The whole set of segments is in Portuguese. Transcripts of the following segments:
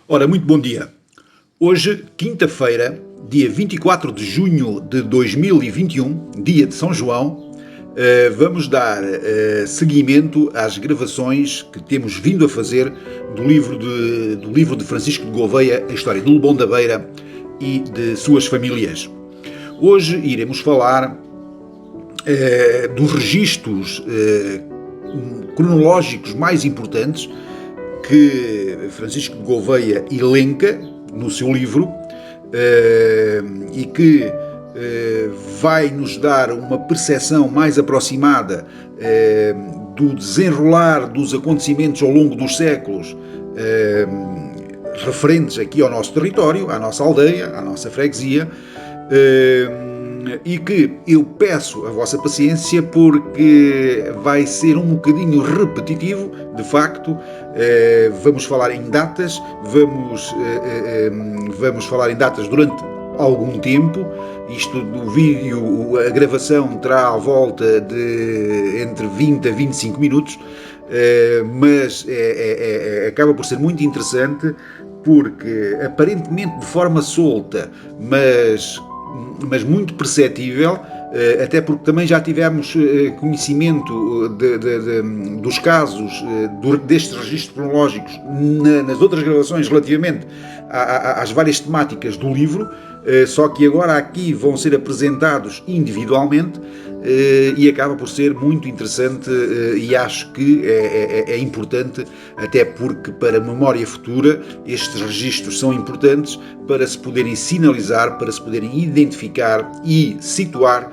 Ora, muito bom dia. Hoje, quinta-feira, dia 24 de junho de 2021, dia de São João, vamos dar seguimento às gravações que temos vindo a fazer do livro de Francisco de Gouveia, A História de Lobão da Beira e de suas famílias. Hoje iremos falar dos registros cronológicos mais importantes que Francisco de Gouveia elenca no seu livro e que vai nos dar uma percepção mais aproximada do desenrolar dos acontecimentos ao longo dos séculos referentes aqui ao nosso território, à nossa aldeia, à nossa freguesia, e que eu peço a vossa paciência porque vai ser um bocadinho repetitivo, de facto. Vamos falar em datas, vamos falar em datas durante algum tempo. Isto do vídeo, a gravação terá à volta de entre 20 a 25 minutos, mas acaba por ser muito interessante porque, aparentemente de forma solta, mas muito perceptível, até porque também já tivemos conhecimento dos casos destes registros cronológicos nas outras gravações relativamente às várias temáticas do livro, só que agora aqui vão ser apresentados individualmente e acaba por ser muito interessante e acho que é importante, até porque para a memória futura estes registros são importantes para se poderem sinalizar, para se poderem identificar e situar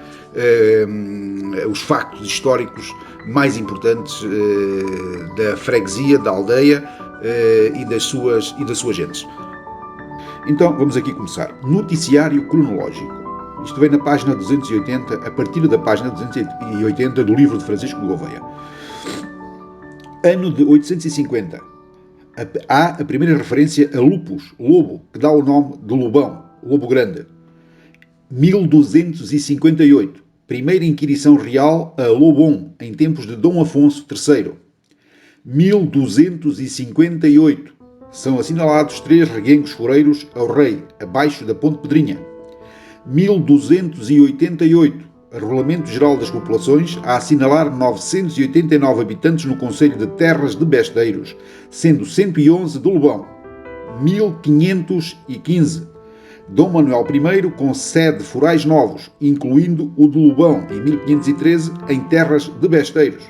os factos históricos mais importantes da freguesia, da aldeia e das suas gentes. Então, vamos aqui começar. Noticiário cronológico. Isto vem na página 280, a partir da página 280 do livro de Francisco de Gouveia. Ano de 850. Há a primeira referência a lupus, lobo, que dá o nome de Lobão, lobo grande. 1258. Primeira inquirição real a Lobão, em tempos de Dom Afonso III. 1258. São assinalados 3 reguengos foreiros ao rei, abaixo da Ponte Pedrinha. 1288. Regulamento Geral das Populações a assinalar 989 habitantes no concelho de Terras de Besteiros, sendo 111 do Lobão. 1515. Dom Manuel I concede forais novos, incluindo o de Lobão, em 1513, em Terras de Besteiros.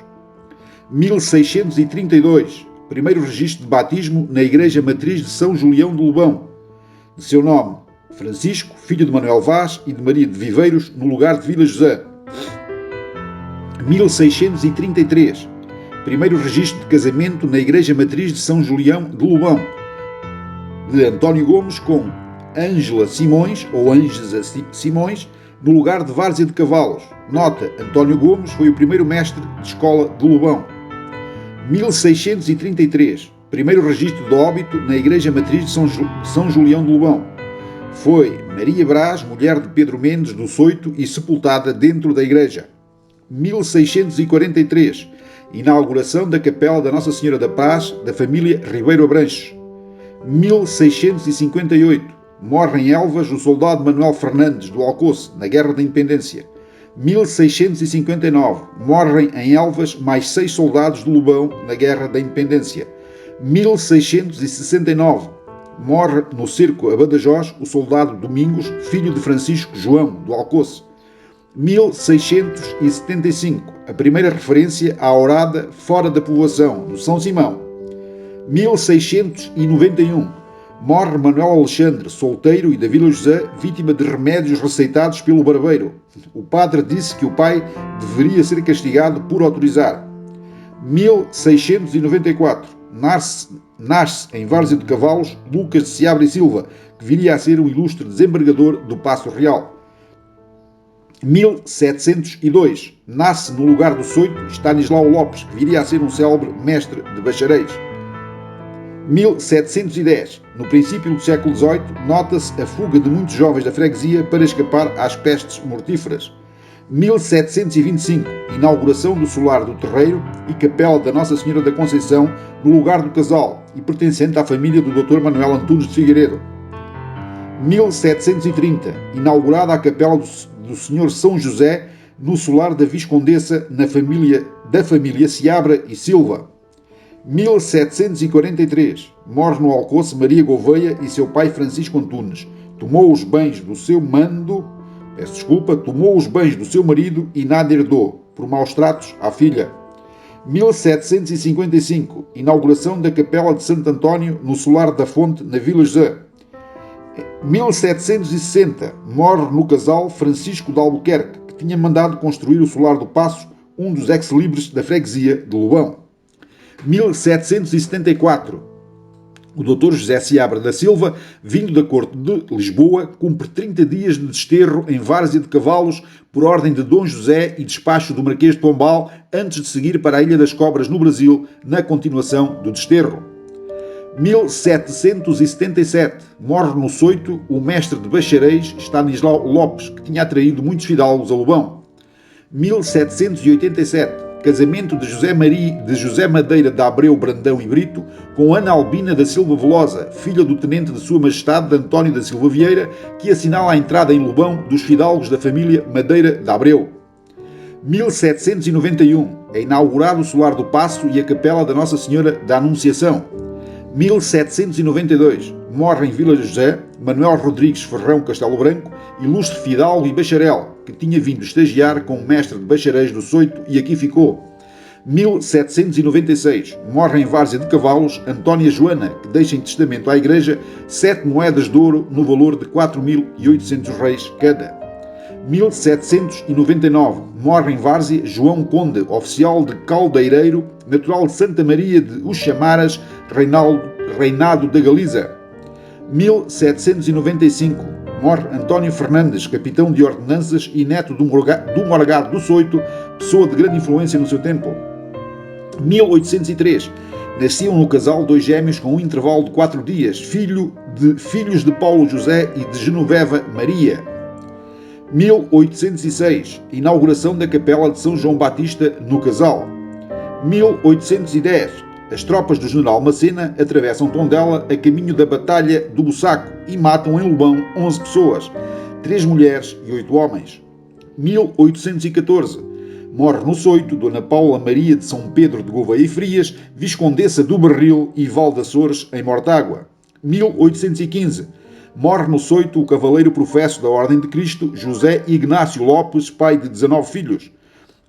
1632. Primeiro registro de batismo na Igreja Matriz de São Julião de Lobão. De seu nome, Francisco, filho de Manuel Vaz e de Maria de Viveiros, no lugar de Vila José. 1633. Primeiro registro de casamento na Igreja Matriz de São Julião de Lobão. De António Gomes com Ângela Simões, ou Ângela Simões, no lugar de Várzea de Cavalos. Nota: António Gomes foi o primeiro mestre de escola de Lobão. 1633. Primeiro registro de óbito na Igreja Matriz de São Julião de Lobão. Foi Maria Brás, mulher de Pedro Mendes do Soito, e sepultada dentro da igreja. 1643. Inauguração da Capela da Nossa Senhora da Paz, da família Ribeiro Abranches. 1658. Morre em Elvas o soldado Manuel Fernandes, do Alcoce, na Guerra da Independência. 1659. Morrem em Elvas mais 6 soldados de Lobão na Guerra da Independência. 1669. Morre no cerco a Badajoz o soldado Domingos, filho de Francisco João, do Alcoce. 1675. A primeira referência à orada fora da povoação, do São Simão. 1691. Morre Manuel Alexandre, solteiro e da Vila José, vítima de remédios receitados pelo barbeiro. O padre disse que o pai deveria ser castigado por autorizar. 1694. Nasce em Várzea de Cavalos Lucas de Seabra e Silva, que viria a ser o ilustre desembargador do Paço Real. 1702. Nasce no lugar do Soito Stanislau Lopes, que viria a ser um célebre mestre de bacharéis. 1710. No princípio do século XVIII, nota-se a fuga de muitos jovens da freguesia para escapar às pestes mortíferas. 1725, inauguração do solar do terreiro e capela da Nossa Senhora da Conceição no lugar do casal, e pertencente à família do Dr. Manuel Antunes de Figueiredo. 1730, inaugurada a capela do Senhor São José no solar da Viscondessa da família Seabra e Silva. 1743, morre no Alcoce Maria Gouveia e seu pai Francisco Antunes. Tomou os bens do seu marido e nada herdou, por maus tratos à filha. 1755, inauguração da Capela de Santo António no solar da Fonte, na Vila José. 1760, morre no Casal Francisco de Albuquerque, que tinha mandado construir o solar do Paço, um dos ex-libres da freguesia de Lobão. 1774, o Dr. José Seabra da Silva, vindo da corte de Lisboa, cumpre 30 dias de desterro em várzea de cavalos por ordem de Dom José e despacho do Marquês de Pombal, antes de seguir para a Ilha das Cobras, no Brasil, na continuação do desterro. 1777, morre no Soito o mestre de bacharéis Stanislau Lopes, que tinha atraído muitos fidalgos a Lobão. 1787, casamento de José Madeira de Abreu Brandão e Brito com Ana Albina da Silva Velosa, filha do tenente de Sua Majestade de António da Silva Vieira, que assinala a entrada em Lobão dos fidalgos da família Madeira de Abreu. 1791, é inaugurado o solar do Paço e a capela da Nossa Senhora da Anunciação. 1792, morre em Vila José Manuel Rodrigues Ferrão Castelo Branco, ilustre fidalgo e bacharel, que tinha vindo estagiar com o mestre de bacharéis do Soito e aqui ficou. 1796, morre em Várzea de Cavalos Antónia Joana, que deixa em testamento à Igreja 7 moedas de ouro no valor de 4.800 reis cada. 1799, morre em Várzea João Conde, oficial de Caldeireiro, natural de Santa Maria de Uxamaras, Reinado da Galiza. 1795, morre António Fernandes, capitão de ordenanças e neto do Morgado do Soito, pessoa de grande influência no seu tempo. 1803, nasciam no casal 2 gêmeos com um intervalo de 4 dias, filhos de Paulo José e de Genoveva Maria. 1806, inauguração da Capela de São João Batista no Casal. 1810, as tropas do general Macena atravessam Tondela a caminho da Batalha do Bussaco e matam em Lobão 11 pessoas, 3 mulheres e 8 homens. 1814, morre no Soito Dona Paula Maria de São Pedro de Gouveia e Frias, Viscondessa do Barril e Val de Açores, em Mortágua. 1815, morre no Soito o cavaleiro professo da Ordem de Cristo, José Ignácio Lopes, pai de 19 filhos.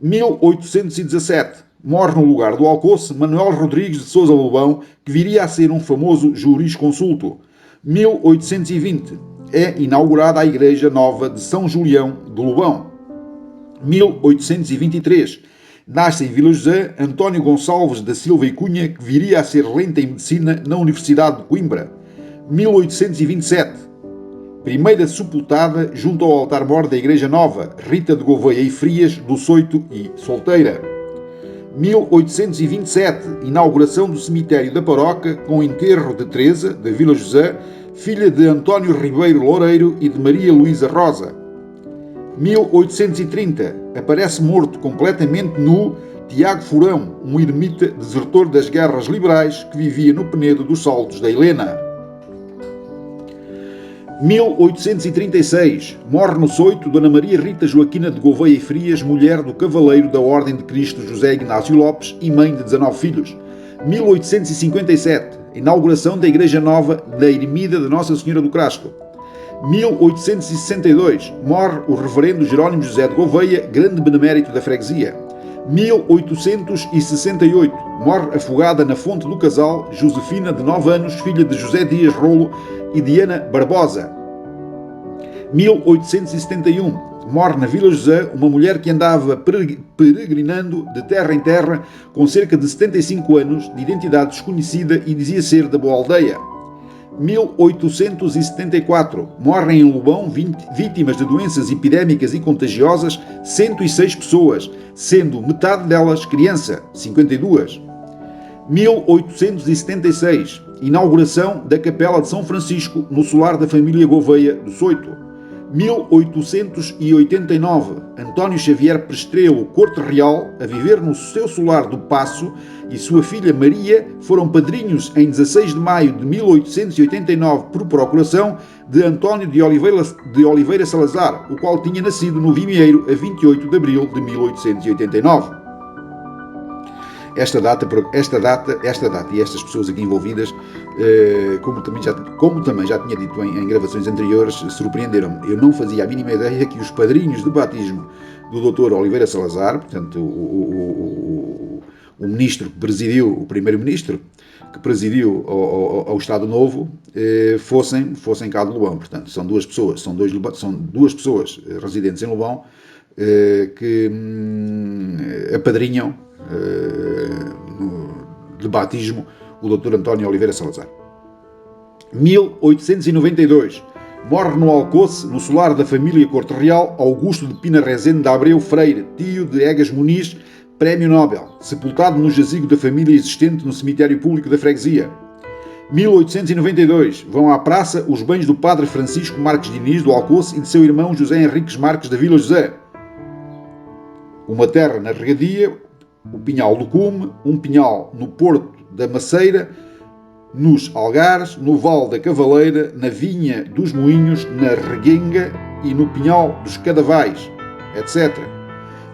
1817, morre no lugar do Alcoce Manuel Rodrigues de Sousa Lobão, que viria a ser um famoso jurisconsulto. 1820, é inaugurada a Igreja Nova de São Julião de Lobão. 1823, nasce em Vila José António Gonçalves da Silva e Cunha, que viria a ser rente em Medicina na Universidade de Coimbra. 1827, primeira sepultada junto ao altar-mor da Igreja Nova, Rita de Gouveia e Frias, do Soito e solteira. 1827, inauguração do cemitério da paróquia com o enterro de Teresa, da Vila José, filha de António Ribeiro Loureiro e de Maria Luísa Rosa. 1830, aparece morto completamente nu Tiago Furão, um ermita desertor das guerras liberais que vivia no Penedo dos Saltos da Helena. 1836, morre no Soito Dona Maria Rita Joaquina de Gouveia e Frias, mulher do cavaleiro da Ordem de Cristo José Ignácio Lopes e mãe de 19 filhos. 1857, inauguração da Igreja Nova da Ermida de Nossa Senhora do Crasto. 1862, morre o reverendo Jerónimo José de Gouveia, grande benemérito da freguesia. 1868, morre afogada na fonte do Casal Josefina, de 9 anos, filha de José Dias Rolo e Diana Barbosa. 1871, morre na Vila José uma mulher que andava peregrinando de terra em terra com cerca de 75 anos, de identidade desconhecida e dizia ser da Boa Aldeia. 1874, morrem em Lobão, vítimas de doenças epidémicas e contagiosas, 106 pessoas, sendo metade delas criança, 52. 1876, inauguração da Capela de São Francisco, no solar da família Gouveia do Soito. 1889, António Xavier Prestrelo, Corte Real, a viver no seu solar do Paço, e sua filha Maria foram padrinhos em 16 de maio de 1889 por procuração de António de Oliveira Salazar, o qual tinha nascido no Vimieiro a 28 de abril de 1889. Esta data e estas pessoas aqui envolvidas, como também já tinha dito em gravações anteriores, surpreenderam-me. Eu não fazia a mínima ideia que os padrinhos de batismo do Dr. Oliveira Salazar, portanto, o ministro que presidiu, o primeiro-ministro que presidiu ao Estado Novo, fossem cá de Lobão. Portanto, são duas pessoas residentes em Lobão que apadrinham de batismo o Dr. António Oliveira Salazar. 1892. Morre no Alcoce, no solar da família Corte Real, Augusto de Pina Rezende de Abreu Freire, tio de Egas Muniz, Prémio Nobel, sepultado no jazigo da família existente no cemitério público da freguesia. 1892. Vão à praça os bens do padre Francisco Marques Diniz, do Alcoce, e de seu irmão José Henriques Marques da Vila José. Uma terra na regadia, o Pinhal do Cume, um pinhal no Porto da Maceira, nos Algares, no Val da Cavaleira, na Vinha dos Moinhos, na Reguenga e no Pinhal dos Cadavais, etc.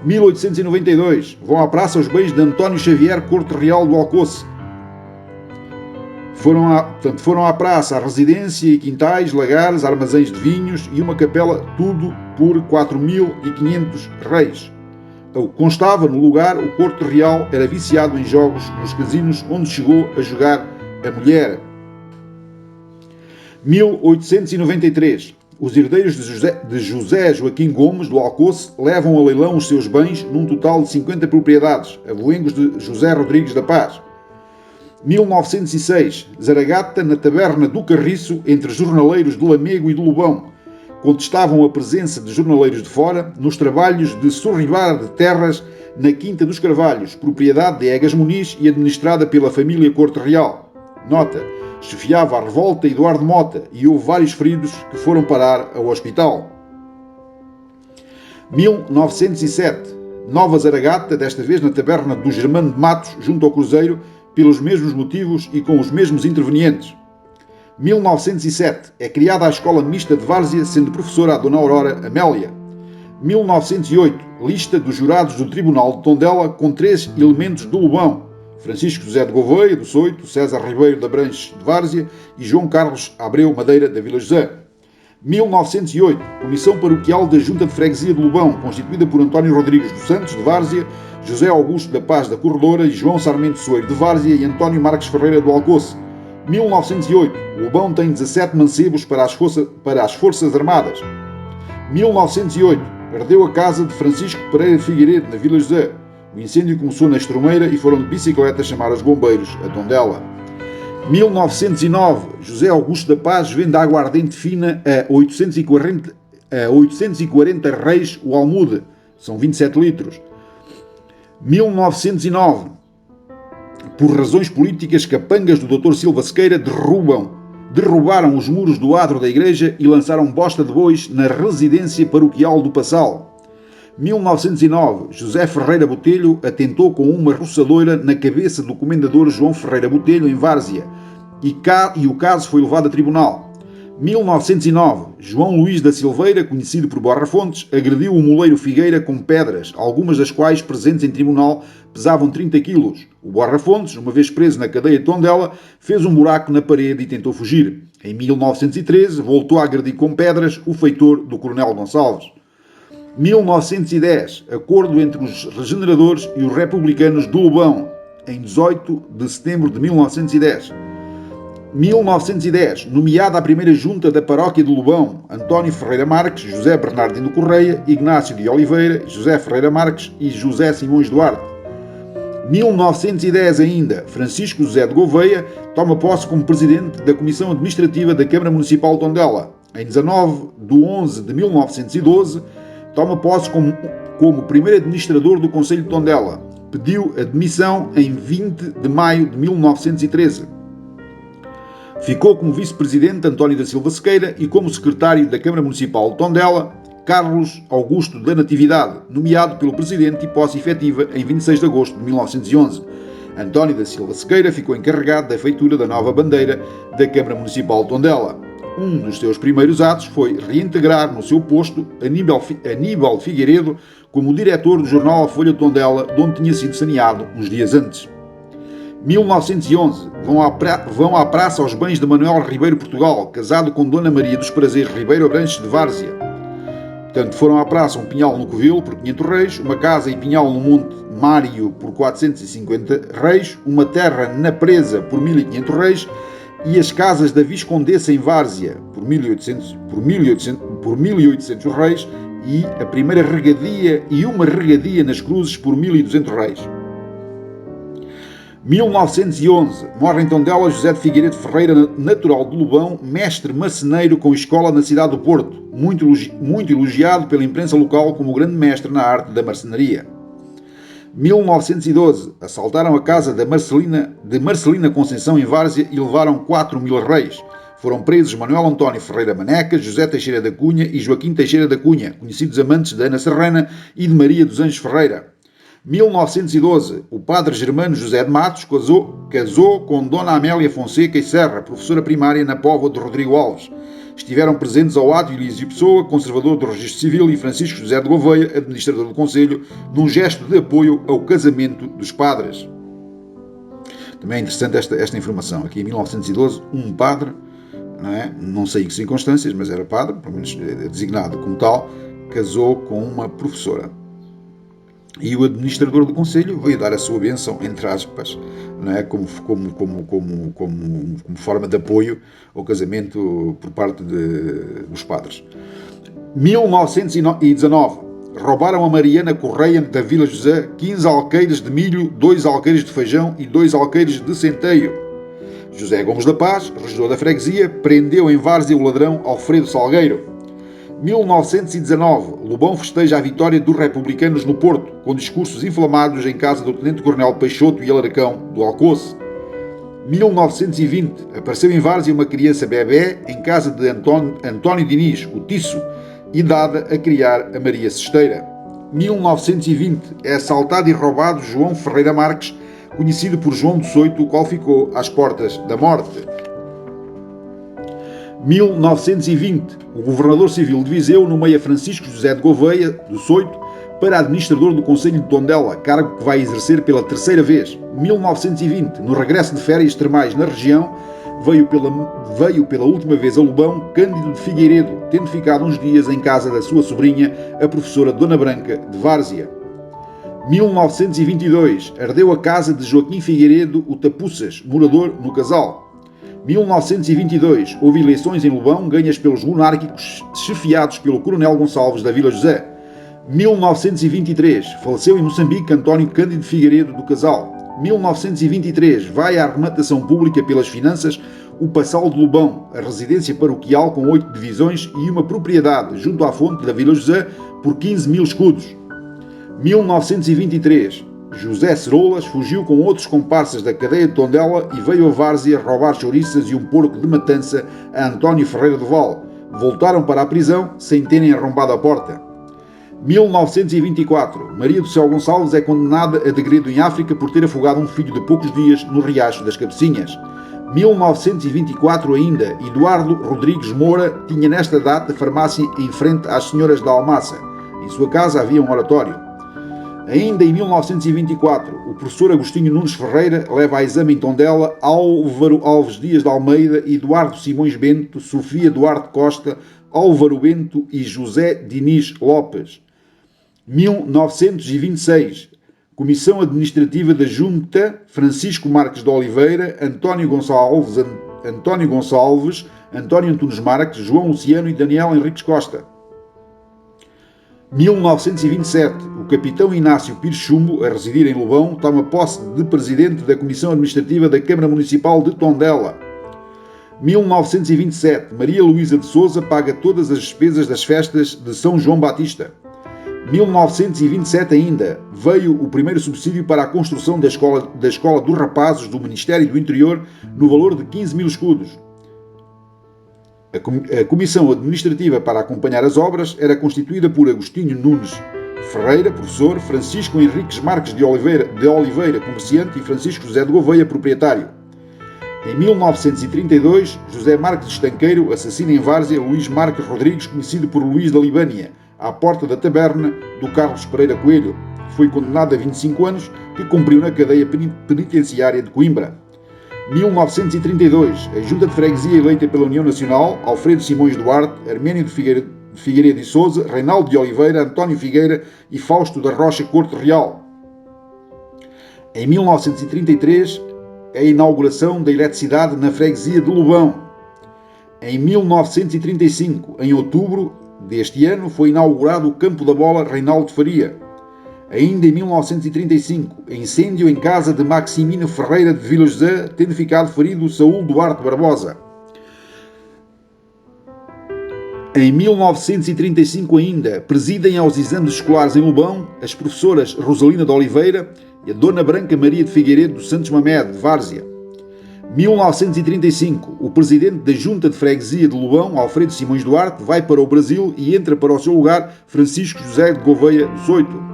1892. Vão à praça os bens de António Xavier, Corte Real do Alcoce. Foram à praça a residência e quintais, lagares, armazéns de vinhos e uma capela, tudo por 4.500 reis. Constava no lugar, o Corte Real era viciado em jogos nos casinos onde chegou a jogar a mulher. 1893. Os herdeiros de José Joaquim Gomes, do Alcoce, levam a leilão os seus bens num total de 50 propriedades, avoengos de José Rodrigues da Paz. 1906. Zaragata na taberna do Carriço, entre jornaleiros de Lamego e de Lobão. Contestavam a presença de jornaleiros de fora nos trabalhos de sorribar de terras na Quinta dos Carvalhos, propriedade de Egas Muniz e administrada pela família Corte Real. Nota: chefiava a revolta Eduardo Mota e houve vários feridos que foram parar ao hospital. 1907. Nova Zaragata, desta vez na taberna do Germano de Matos, junto ao Cruzeiro, pelos mesmos motivos e com os mesmos intervenientes. 1907. É criada a Escola Mista de Várzea, sendo professora a Dona Aurora Amélia. 1908. Lista dos jurados do Tribunal de Tondela com 3 elementos do Lobão: Francisco José de Gouveia, do Soito, César Ribeiro da Branches de Várzea e João Carlos Abreu Madeira da Vila José. 1908. Comissão Paroquial da Junta de Freguesia de Lobão, constituída por António Rodrigues dos Santos, de Várzea, José Augusto da Paz da Corredora e João Sarmento Soeiro de Várzea e António Marques Ferreira do Alcoce. 1908. Lobão tem 17 mancebos para as Forças Armadas. 1908. Ardeu a casa de Francisco Pereira de Figueiredo, na Vila José. O incêndio começou na Estrumeira e foram de bicicleta chamar os bombeiros a Tondela. 1909. José Augusto da Paz vende a aguardente fina a 840 reis o almude. São 27 litros. 1909. Por razões políticas, capangas do Dr. Silva Sequeira derrubaram os muros do adro da igreja e lançaram bosta de bois na residência paroquial do Passal. 1909. José Ferreira Botelho atentou com uma roçadoira na cabeça do comendador João Ferreira Botelho, em Várzea, e o caso foi levado a tribunal. 1909. João Luís da Silveira, conhecido por Borra Fontes, agrediu o moleiro Figueira com pedras, algumas das quais, presentes em tribunal, pesavam 30 quilos. O Borra Fontes, uma vez preso na cadeia de Tondela, fez um buraco na parede e tentou fugir. Em 1913, voltou a agredir com pedras o feitor do Coronel Gonçalves. 1910. Acordo entre os regeneradores e os republicanos do Lobão, em 18 de setembro de 1910. 1910. Nomeada a primeira junta da paróquia de Lobão, António Ferreira Marques, José Bernardino Correia, Ignácio de Oliveira, José Ferreira Marques e José Simões Duarte. 1910 ainda. Francisco José de Gouveia toma posse como presidente da Comissão Administrativa da Câmara Municipal de Tondela. Em 19 de 11 de 1912, toma posse como primeiro administrador do Conselho de Tondela. Pediu admissão em 20 de maio de 1913. Ficou como vice-presidente António da Silva Sequeira e como secretário da Câmara Municipal de Tondela, Carlos Augusto da Natividade, nomeado pelo presidente e posse efetiva em 26 de agosto de 1911. António da Silva Sequeira ficou encarregado da feitura da nova bandeira da Câmara Municipal de Tondela. Um dos seus primeiros atos foi reintegrar no seu posto Aníbal Figueiredo como diretor do jornal A Folha de Tondela, de onde tinha sido saneado uns dias antes. 1911. Vão à praça aos bens de Manuel Ribeiro Portugal, casado com Dona Maria dos Prazeres Ribeiro Abranches de Várzea. Portanto, foram à praça um pinhal no Covil por 500 reis, uma casa e pinhal no Monte Mário por 450 reis, uma terra na Presa por 1500 reis e as casas da Viscondessa em Várzea por 1800 reis e a primeira regadia e uma regadia nas Cruzes por 1200 reis. 1911. Morre em Tondela José de Figueiredo Ferreira, natural de Lobão, mestre marceneiro com escola na cidade do Porto, muito elogiado pela imprensa local como grande mestre na arte da marcenaria. 1912. Assaltaram a casa de Marcelina Conceição em Várzea e levaram 4.000 reis. Foram presos Manuel António Ferreira Maneca, José Teixeira da Cunha e Joaquim Teixeira da Cunha, conhecidos amantes de Ana Serrana e de Maria dos Anjos Ferreira. 1912. O padre Germano José de Matos casou com Dona Amélia Fonseca e Serra, professora primária na Póvoa de Rodrigo Alves. Estiveram presentes ao ato Elísio Pessoa, conservador do Registro Civil, e Francisco José de Gouveia, administrador do Conselho, num gesto de apoio ao casamento dos padres. Também é interessante esta informação. Aqui em 1912, um padre, não sei em que circunstâncias, mas era padre, pelo menos designado como tal, casou com uma professora. E o administrador do Conselho veio dar a sua bênção, entre aspas, como forma de apoio ao casamento por parte dos padres. 1919. Roubaram a Mariana Correia da Vila José 15 alqueires de milho, 2 alqueires de feijão e 2 alqueires de centeio. José Gomes da Paz, regedor da freguesia, prendeu em Várzea o ladrão Alfredo Salgueiro. 1919. Lobão festeja a vitória dos republicanos no Porto, com discursos inflamados em casa do Tenente-Coronel Peixoto e Alaracão, do Alcoce. 1920. Apareceu em Várzea uma criança bebé em casa de António Diniz, o Tiço, e dada a criar a Maria Cesteira. 1920. É assaltado e roubado João Ferreira Marques, conhecido por João do Soito, o qual ficou às portas da morte. 1920. O governador civil de Viseu nomeia Francisco José de Gouveia, do Soito, para administrador do Conselho de Tondela, cargo que vai exercer pela terceira vez. 1920. No regresso de férias termais na região, veio pela última vez a Lobão Cândido de Figueiredo, tendo ficado uns dias em casa da sua sobrinha, a professora Dona Branca de Várzea. 1922. Ardeu a casa de Joaquim Figueiredo, o Tapuças, morador no Casal. 1922. Houve eleições em Lobão, ganhas pelos monárquicos, chefiados pelo Coronel Gonçalves da Vila José. 1923. Faleceu em Moçambique António Cândido Figueiredo do Casal. 1923. Vai à arrematação pública pelas finanças o Passal de Lobão, a residência paroquial com 8 divisões e uma propriedade junto à fonte da Vila José por 15.000 escudos. 1923. José Ceroulas fugiu com outros comparsas da cadeia de Tondela e veio a Várzea roubar chouriças e um porco de matança a António Ferreira do Val. Voltaram para a prisão sem terem arrombado a porta. 1924. Maria do Céu Gonçalves é condenada a degredo em África por ter afogado um filho de poucos dias no Riacho das Cabecinhas. 1924 ainda. Eduardo Rodrigues Moura tinha nesta data farmácia em frente às Senhoras da Almaça. Em sua casa havia um oratório. Ainda em 1924, o professor Agostinho Nunes Ferreira leva a exame em Tondela Álvaro Alves Dias de Almeida, Eduardo Simões Bento, Sofia Duarte Costa, Álvaro Bento e José Diniz Lopes. 1926, Comissão Administrativa da Junta, Francisco Marques de Oliveira, António Gonçalves, António Antunes Marques, João Luciano e Daniel Henriques Costa. 1927, o capitão Inácio Pires Chumbo, a residir em Lobão, toma posse de presidente da Comissão Administrativa da Câmara Municipal de Tondela. 1927, Maria Luísa de Sousa paga todas as despesas das festas de São João Batista. 1927 ainda, veio o primeiro subsídio para a construção da Escola dos Rapazes do Ministério do Interior no valor de 15.000 escudos. A comissão administrativa para acompanhar as obras era constituída por Agostinho Nunes Ferreira, professor, Francisco Henriques Marques de Oliveira, comerciante, e Francisco José de Gouveia, proprietário. Em 1932, José Marques Estanqueiro assassina em Várzea Luís Marques Rodrigues, conhecido por Luís da Libânia, à porta da taberna do Carlos Pereira Coelho. Foi condenado a 25 anos, que cumpriu na cadeia penitenciária de Coimbra. 1932, a Junta de Freguesia eleita pela União Nacional, Alfredo Simões Duarte, Arménio de Figueiredo e Sousa, Reinaldo de Oliveira, António Figueira e Fausto da Rocha Corte Real. Em 1933, a inauguração da eletricidade na freguesia de Lobão. Em 1935, em outubro deste ano, foi inaugurado o Campo da Bola Reinaldo Faria. Ainda em 1935, incêndio em casa de Maximino Ferreira de Vila José, tendo ficado ferido Saúl Duarte Barbosa. Em 1935 ainda, presidem aos exames escolares em Lobão as professoras Rosalina de Oliveira e a Dona Branca Maria de Figueiredo dos Santos Mamed, de Várzea. 1935, o presidente da Junta de Freguesia de Lobão, Alfredo Simões Duarte, vai para o Brasil e entra para o seu lugar Francisco José de Gouveia dos Oito.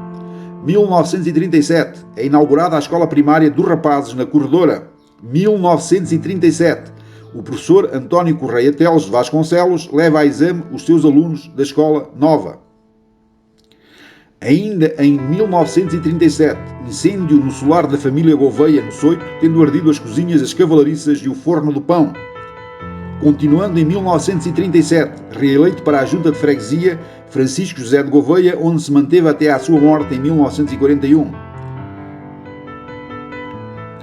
1937, é inaugurada a escola primária dos rapazes na Corredora. 1937, o professor António Correia Teles de Vasconcelos leva a exame os seus alunos da escola nova. Ainda em 1937, incêndio no solar da família Gouveia, no Soito, tendo ardido as cozinhas, as cavalariças e o forno do pão. Continuando em 1937, reeleito para a Junta de Freguesia, Francisco José de Gouveia, onde se manteve até à sua morte em 1941.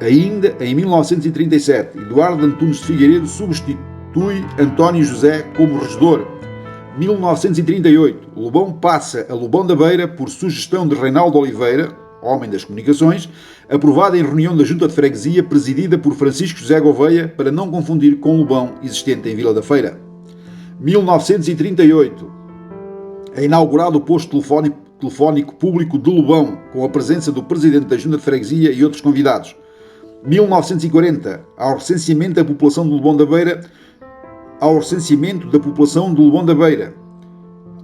Ainda em 1937, Eduardo Antunes de Figueiredo substitui António José como regedor. 1938, Lobão passa a Lobão da Beira por sugestão de Reinaldo Oliveira, homem das comunicações, aprovada em reunião da Junta de Freguesia, presidida por Francisco José Gouveia, para não confundir com Lobão, existente em Vila da Feira. 1938, é inaugurado o posto telefónico público de Lobão, com a presença do presidente da Junta de Freguesia e outros convidados. 1940, ao recenseamento da população de Lobão da Beira,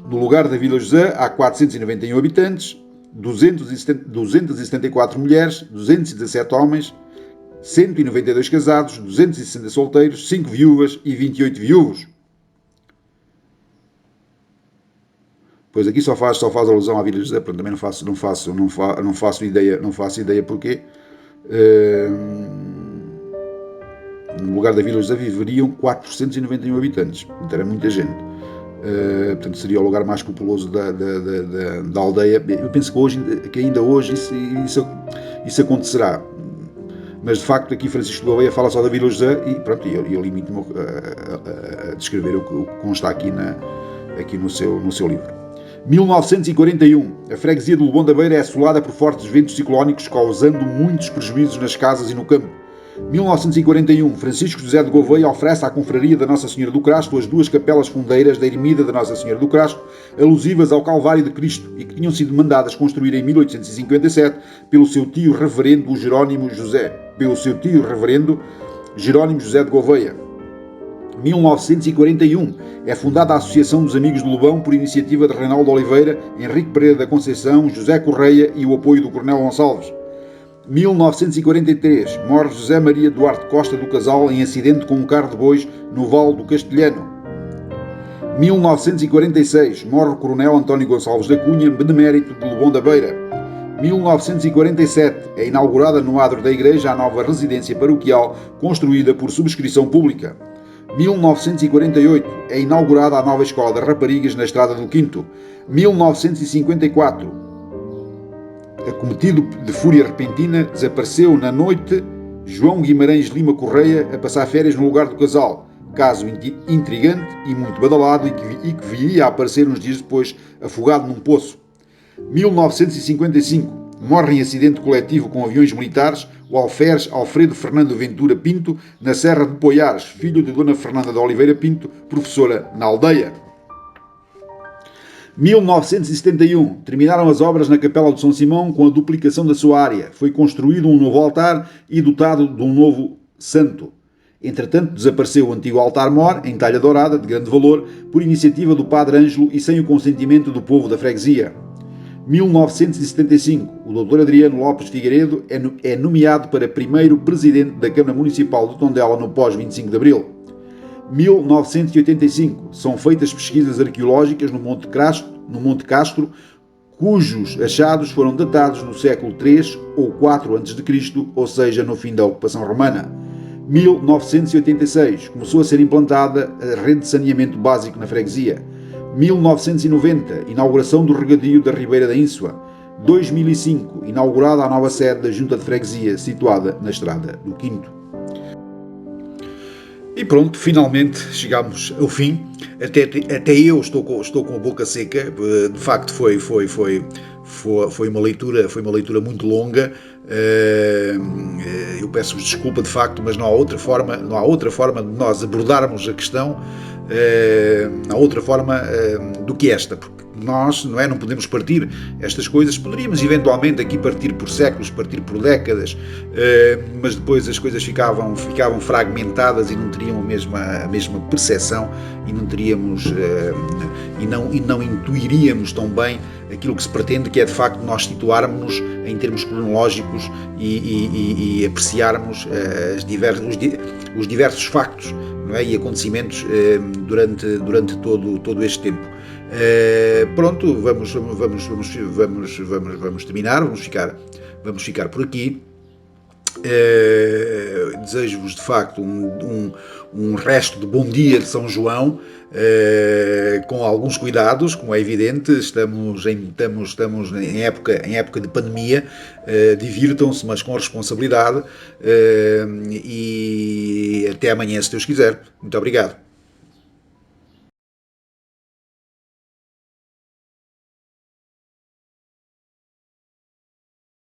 No lugar da Vila José há 491 habitantes, 274 mulheres, 217 homens, 192 casados, 260 solteiros, 5 viúvas e 28 viúvos. Pois aqui só faz alusão à Vila José, portanto também não faço ideia porquê. No lugar da Vila José viveriam 491 habitantes, portanto era muita gente. Portanto seria o lugar mais populoso da aldeia. Eu penso que ainda hoje isso acontecerá, mas de facto aqui Francisco Gouveia fala só da Vila José e pronto, eu limito-me a descrever o que consta aqui no seu livro. 1941, a freguesia de Lobão da Beira é assolada por fortes ventos ciclónicos, causando muitos prejuízos nas casas e no campo. 1941, Francisco José de Gouveia oferece à confraria da Nossa Senhora do Crasto as duas capelas fundeiras da ermida da Nossa Senhora do Crasto, alusivas ao Calvário de Cristo, e que tinham sido mandadas construir em 1857 pelo seu tio reverendo Jerónimo José de Gouveia. 1941, é fundada a Associação dos Amigos de Lobão por iniciativa de Reinaldo Oliveira, Henrique Pereira da Conceição, José Correia e o apoio do Coronel Gonçalves. 1943, morre José Maria Duarte Costa do Casal em acidente com um carro de bois no Vale do Castelhano. 1946, morre o Coronel António Gonçalves da Cunha, benemérito de Lobão da Beira. 1947, é inaugurada no adro da igreja a nova residência paroquial construída por subscrição pública. 1948, é inaugurada a nova Escola de Raparigas na Estrada do Quinto. 1954, acometido de fúria repentina, desapareceu na noite João Guimarães Lima Correia a passar férias no lugar do casal. Caso intrigante e muito badalado e que viria a aparecer uns dias depois afogado num poço. 1955, morre em acidente coletivo com aviões militares o alferes Alfredo Fernando Ventura Pinto, na Serra de Poiares, filho de Dona Fernanda de Oliveira Pinto, professora na aldeia. 1971, terminaram as obras na Capela de São Simão com a duplicação da sua área. Foi construído um novo altar e dotado de um novo santo. Entretanto, desapareceu o antigo altar-mor, em talha dourada, de grande valor, por iniciativa do padre Ângelo e sem o consentimento do povo da freguesia. 1975, o Dr. Adriano Lopes Figueiredo é nomeado para primeiro presidente da Câmara Municipal de Tondela no pós-25 de Abril. 1985, são feitas pesquisas arqueológicas no Monte Castro, cujos achados foram datados no século III ou IV a.C., ou seja, no fim da ocupação romana. 1986, começou a ser implantada a rede de saneamento básico na freguesia. 1990, inauguração do regadio da Ribeira da Ínsua. 2005, inaugurada a nova sede da Junta de Freguesia, situada na Estrada do Quinto. E pronto, finalmente chegamos ao fim. Até eu estou com a boca seca. De facto, foi uma leitura muito longa. Eu peço-vos desculpa, de facto, mas não há outra forma de nós abordarmos a questão, não há outra forma do que esta, porque nós não podemos partir estas coisas. Poderíamos eventualmente aqui partir por séculos, partir por décadas, mas depois as coisas ficavam fragmentadas e não teriam a mesma percepção, e não teríamos e não intuiríamos tão bem aquilo que se pretende, que é de facto nós situarmos-nos em termos cronológicos e apreciarmos os diversos factos, não é? E acontecimentos durante todo este tempo. Pronto, vamos terminar, vamos ficar por aqui. Desejo-vos de facto um resto de bom dia de São João, com alguns cuidados, como é evidente. Estamos em época de pandemia. Divirtam-se, mas com responsabilidade, e até amanhã, se Deus quiser. Muito obrigado.